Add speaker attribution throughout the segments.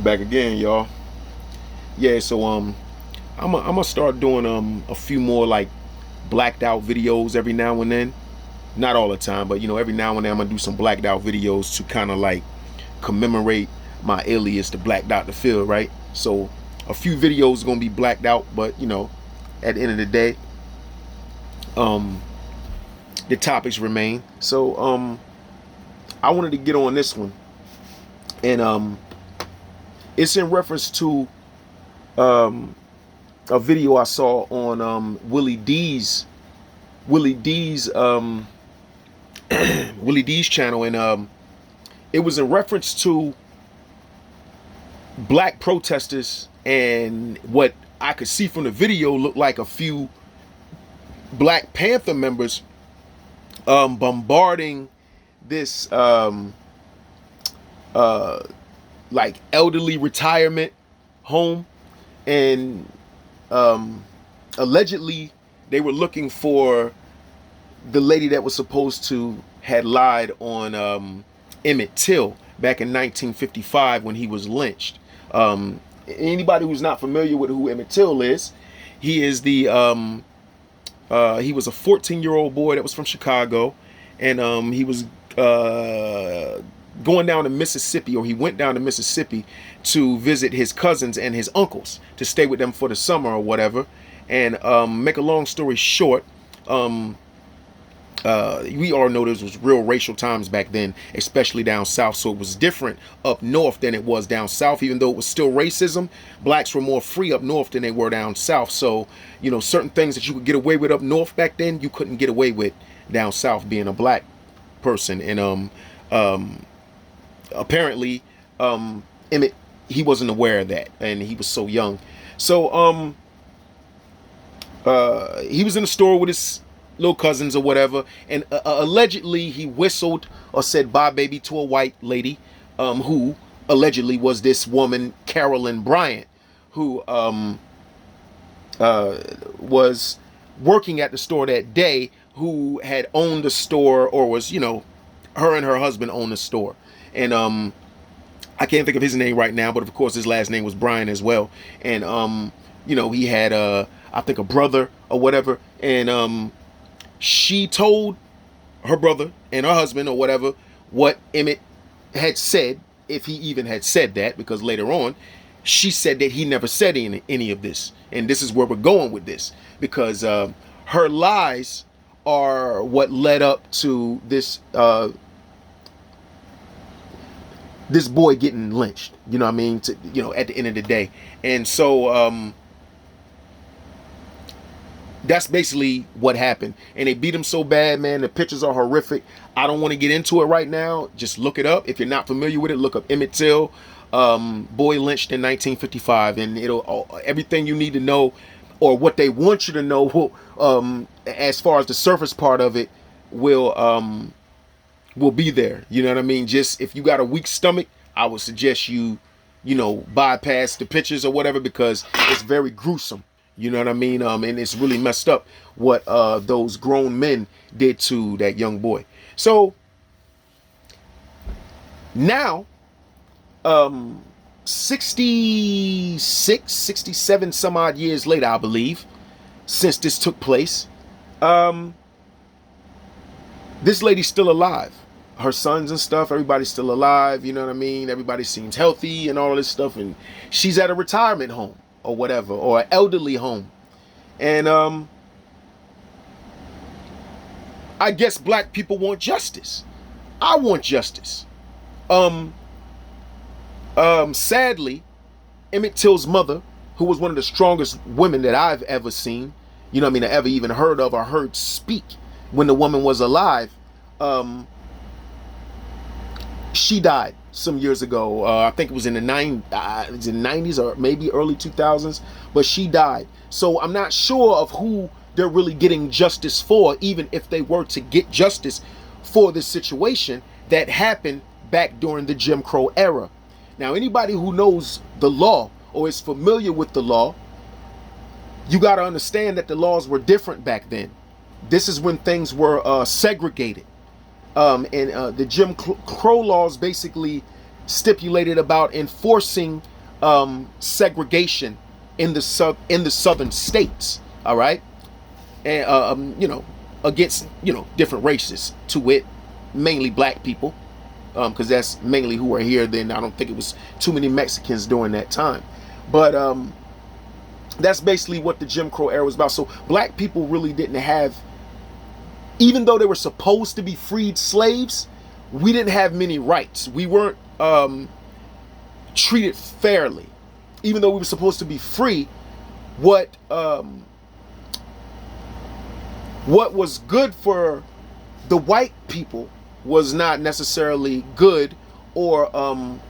Speaker 1: Back again, y'all. Yeah, so I'm gonna start doing a few more like blacked out videos every now and then. Not all the time, but every now and then I'm gonna do some blacked out videos to kind of like commemorate my alias, the theblackDr.Phil, right? So a few videos are gonna be blacked out, but at the end of the day, um, the topics remain. So I wanted to get on this one, and it's in reference to um, a video I saw on Willie D's Willie D's channel, and it was in reference to black protesters and what I could see from the video looked like a few Black Panther members bombarding this like elderly retirement home, and allegedly they were looking for the lady that was supposed to had lied on Emmitt Till back in 1955 when he was lynched. Anybody who's not familiar with who Emmitt Till is, he is the he was a 14-year-old boy that was from Chicago, and he was going down to Mississippi, or he went down to Mississippi to visit his cousins and his uncles, to stay with them for the summer or whatever. And make a long story short, we all know this was real racial times back then, especially down south. So it was different up north than it was down south. Even though it was still racism, blacks were more free up north than they were down south. So certain things that you could get away with up north back then, you couldn't get away with down south being a black person. And apparently Emmitt, he wasn't aware of that, and he was so young. So he was in the store with his little cousins or whatever, and allegedly he whistled or said bye baby to a white lady, who allegedly was this woman Carolyn Bryant, who was working at the store that day, who had owned the store, or was her and her husband owned the store. And I can't think of his name right now, but of course his last name was Bryan as well. And he had I think a brother or whatever, and she told her brother and her husband or whatever what Emmitt had said, if he even had said that, because later on she said that he never said any of this. And this is where we're going with this, because her lies are what led up to this this boy getting lynched, at the end of the day. And so that's basically what happened. And they beat him so bad, man. The pictures are horrific. I don't want to get into it right now. Just look it up. If you're not familiar with it, look up Emmitt Till, boy lynched in 1955, and it'll everything you need to know, or what they want you to know, as far as the surface part of it, will be there. You know what I mean? Just if you got a weak stomach, I would suggest you bypass the pictures or whatever, because it's very gruesome. You know what I mean? And it's really messed up what those grown men did to that young boy. So now 66, 67 some odd years later, I believe, since this took place, this lady's still alive. Her sons and stuff, everybody's still alive. You know what I mean? Everybody seems healthy and all this stuff. And she's at a retirement home or whatever, or an elderly home. And I guess black people want justice. I want justice. Sadly, Emmitt Till's mother, who was one of the strongest women that I've ever seen, ever even heard of or heard speak when the woman was alive, she died some years ago. I think it was in the 90s or maybe early 2000s, but she died. So I'm not sure of who they're really getting justice for, even if they were to get justice for this situation that happened back during the Jim Crow era. Now, anybody who knows the law or is familiar with the law, you got to understand that the laws were different back then. This is when things were segregated. And the Jim Crow laws basically stipulated about enforcing segregation in the southern states. All right, and against different races, to wit, mainly black people, because that's mainly who are here. Then I don't think it was too many Mexicans during that time, but that's basically what the Jim Crow era was about. So black people really didn't have, even though they were supposed to be freed slaves, we didn't have many rights. We weren't treated fairly. Even though we were supposed to be free, what was good for the white people was not necessarily good or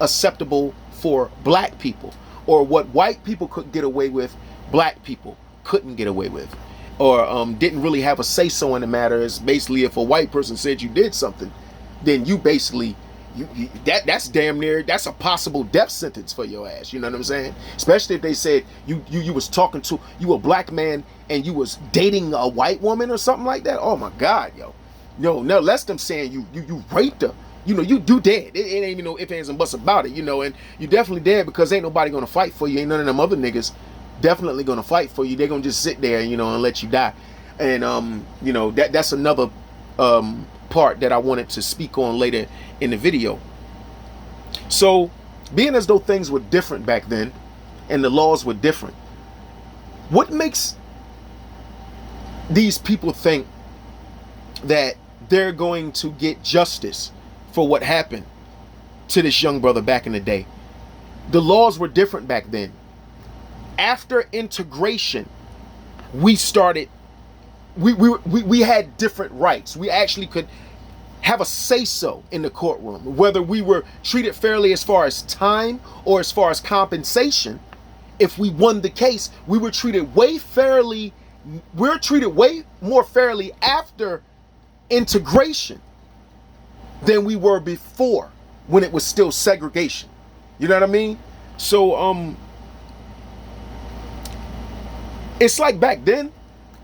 Speaker 1: acceptable for black people. Or what white people could get away with, black people couldn't get away with. Or didn't really have a say-so in the matter. Is basically, if a white person said you did something, then you basically, that's damn near, that's a possible death sentence for your ass. You know what I'm saying? Especially if they said you was talking to, you a black man and you was dating a white woman or something like that. Oh my God, yo. No less them saying you raped her. You do dead. It ain't even no ifs, ands, and buts about it, and you definitely dead, because ain't nobody gonna fight for you. Ain't none of them other niggas definitely gonna fight for you. They're gonna just sit there, and let you die. And that's another part that I wanted to speak on later in the video. So, being as though things were different back then and the laws were different, what makes these people think that they're going to get justice for what happened to this young brother back in the day? The laws were different back then. After integration, we had different rights. We actually could have a say-so in the courtroom, whether we were treated fairly as far as time or as far as compensation. If we won the case, we were treated way fairly. We're treated way more fairly after integration than we were before, when it was still segregation. You know what I mean? So it's like back then,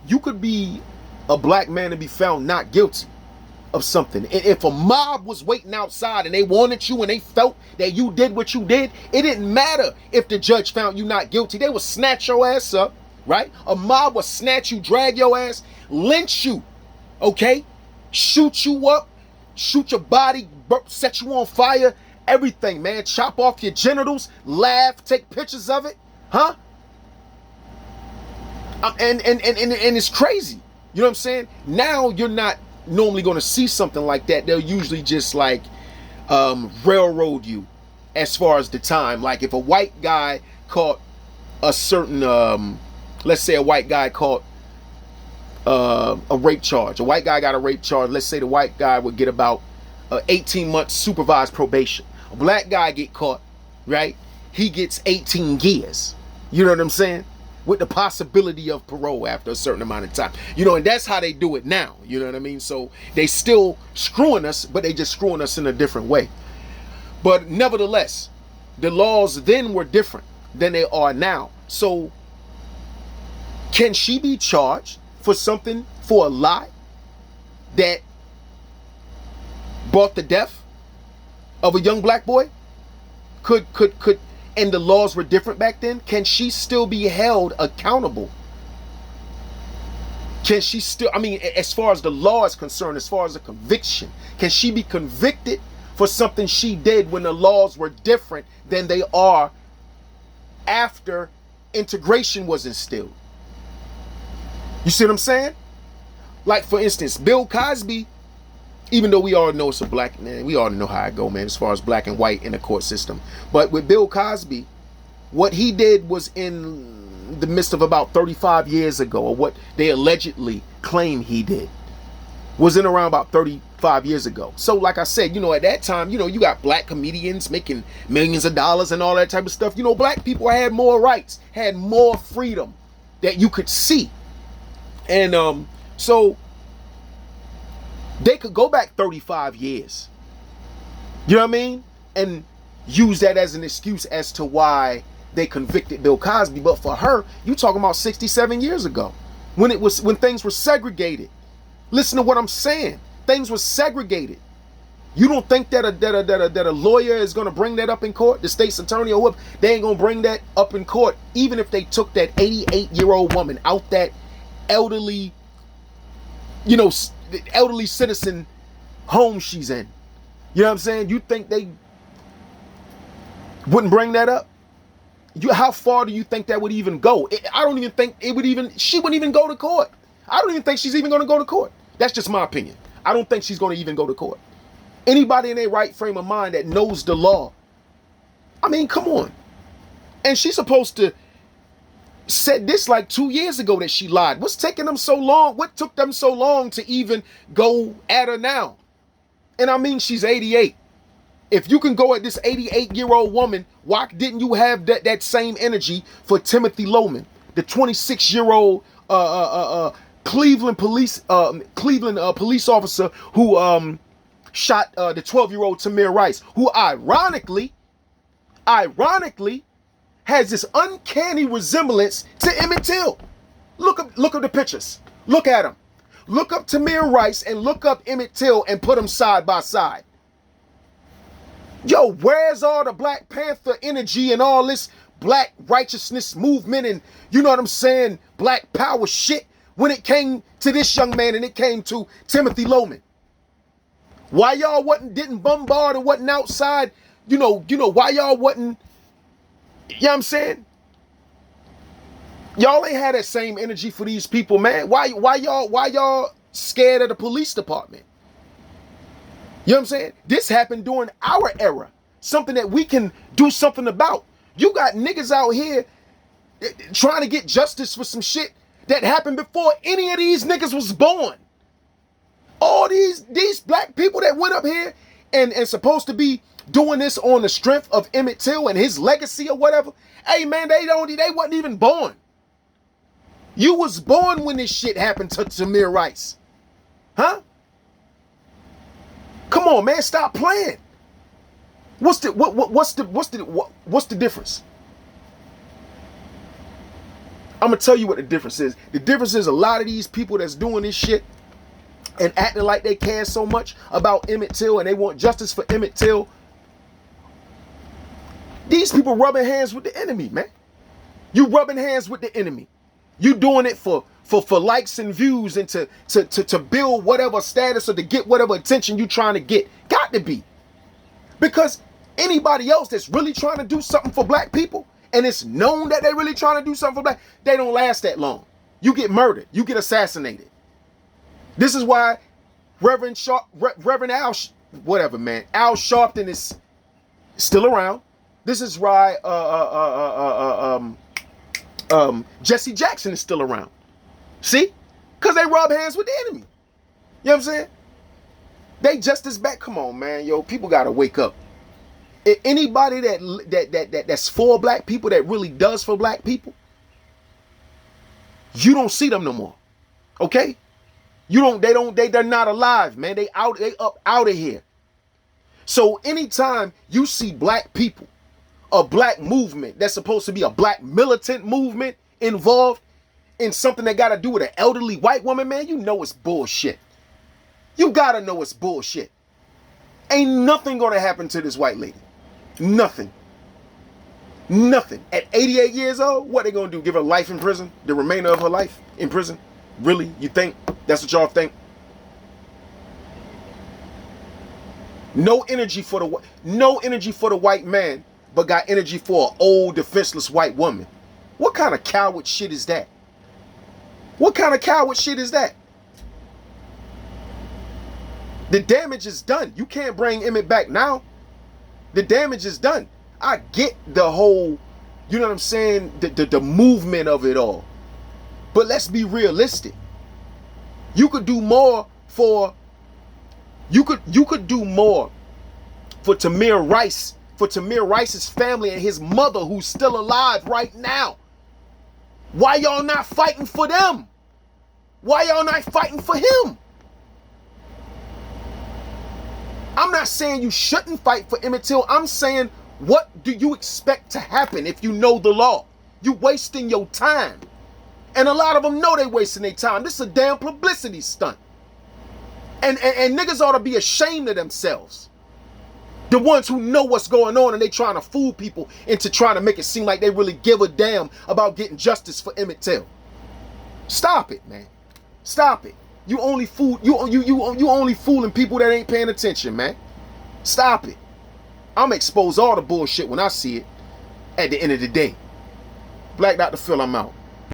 Speaker 1: you could be a black man and be found not guilty of something. And if a mob was waiting outside and they wanted you and they felt that you did what you did, it didn't matter if the judge found you not guilty. They would snatch your ass up, right? A mob would snatch you, drag your ass, lynch you, okay? Shoot you up, shoot your body, set you on fire, everything, man. Chop off your genitals, laugh, take pictures of it, huh? And it's crazy. You know what I'm saying? Now you're not normally going to see something like that. They'll usually just like railroad you as far as the time. Like if a white guy caught a certain, let's say a white guy caught a rape charge. A white guy got a rape charge. Let's say the white guy would get about 18 months supervised probation. A black guy get caught, right? He gets 18 years. You know what I'm saying? With the possibility of parole after a certain amount of time. And that's how they do it now. You know what I mean? So they still screwing us, but they just screwing us in a different way. But nevertheless, the laws then were different than they are now. So can she be charged for something, for a lie that brought the death of a young black boy? Could and the laws were different back then, can she still be held accountable? Can she still, as far as the law is concerned, as far as a conviction, can she be convicted for something she did when the laws were different than they are after integration was instilled? You see what I'm saying? Like, for instance, Bill Cosby, even though we all know it's a black man, we all know how I go, man, as far as black and white in the court system. But with Bill Cosby, what he did was in the midst of about 35 years ago, or what they allegedly claim he did, was in around about 35 years ago. So like I said, at that time, you got black comedians making millions of dollars and all that type of stuff. Black people had more rights, had more freedom that you could see. And so they could go back 35 years. You know what I mean? And use that as an excuse as to why they convicted Bill Cosby. But for her, you talking about 67 years ago, when things were segregated. Listen to what I'm saying. Things were segregated. You don't think that a lawyer is going to bring that up in court? The state's attorney or whoever, they ain't going to bring that up in court, even if they took that 88-year-old woman out that elderly, elderly citizen home she's in. You know what I'm saying? You think they wouldn't bring that up? How far do you think that would even go? I don't even think she wouldn't even go to court. I don't even think she's even going to go to court. That's just my opinion. I don't think she's going to even go to court. Anybody in their right frame of mind that knows the law, I mean, come on. And she's supposed to said this like 2 years ago that she lied. What's taking them so long? What took them so long to even go at her now? And I mean, she's 88. If you can go at this 88-year-old woman, why didn't you have that same energy for Timothy Loman, the 26-year-old Cleveland police officer who shot the 12-year-old Tamir Rice, who ironically has this uncanny resemblance to Emmitt Till. Look up the pictures. Look at him. Look up Tamir Rice and look up Emmitt Till and put them side by side. Yo, where's all the Black Panther energy and all this black righteousness movement and, you know what I'm saying, black power shit when it came to this young man and it came to Timothy Loman? Why y'all didn't bombard or wasn't outside? You know why y'all wasn't, you know what I'm saying? Y'all ain't had that same energy for these people, man. Why y'all scared of the police department? You know what I'm saying? This happened during our era. Something that we can do something about. You got niggas out here trying to get justice for some shit that happened before any of these niggas was born. All these black people that went up here and supposed to be doing this on the strength of Emmitt Till and his legacy or whatever. Hey man, they wasn't even born. You was born when this shit happened to Tamir Rice. Huh? Come on, man, stop playing. What's the difference? I'm gonna tell you what the difference is. The difference is a lot of these people that's doing this shit and acting like they care so much about Emmitt Till and they want justice for Emmitt Till. These people rubbing hands with the enemy, man. You rubbing hands with the enemy. You doing it for likes and views and to build whatever status or to get whatever attention you trying to get. Got to be. Because anybody else that's really trying to do something for black people and it's known that they really trying to do something for black, they don't last that long. You get murdered. You get assassinated. This is why Reverend Al, whatever, man, Al Sharpton is still around. This is why Jesse Jackson is still around. See? Because they rub hands with the enemy. You know what I'm saying? They just as bad. Come on, man. Yo, people got to wake up. Anybody that's for black people, that really does for black people, you don't see them no more. Okay? They're not alive, man. They up out of here. So anytime you see black people, a black movement that's supposed to be a black militant movement involved in something that got to do with an elderly white woman, man, you know it's bullshit. You gotta know it's bullshit. Ain't nothing gonna happen to this white lady. Nothing. Nothing. At 88 years old, what they gonna do? Give her life in prison? The remainder of her life in prison? Really? You think? That's what y'all think? No energy for the white man, but got energy for an old defenseless white woman. What kind of coward shit is that? What kind of coward shit is that? The damage is done. You can't bring Emmitt back now. The damage is done. I get the whole, you know what I'm saying, the movement of it all. But let's be realistic. You could do more for Tamir Rice, for Tamir Rice's family and his mother who's still alive right now. Why y'all not fighting for them? Why y'all not fighting for him? I'm not saying you shouldn't fight for Emmitt Till. I'm saying, what do you expect to happen if you know the law? You wasting your time. And a lot of them know they wasting their time. This is a damn publicity stunt. And niggas ought to be ashamed of themselves. The ones who know what's going on and they trying to fool people into trying to make it seem like they really give a damn about getting justice for Emmitt Till. Stop it, man. Stop it. You only fool you only fooling people that ain't paying attention, man. Stop it. I'm expose all the bullshit when I see it at the end of the day. Black Dr. Phil, I'm out.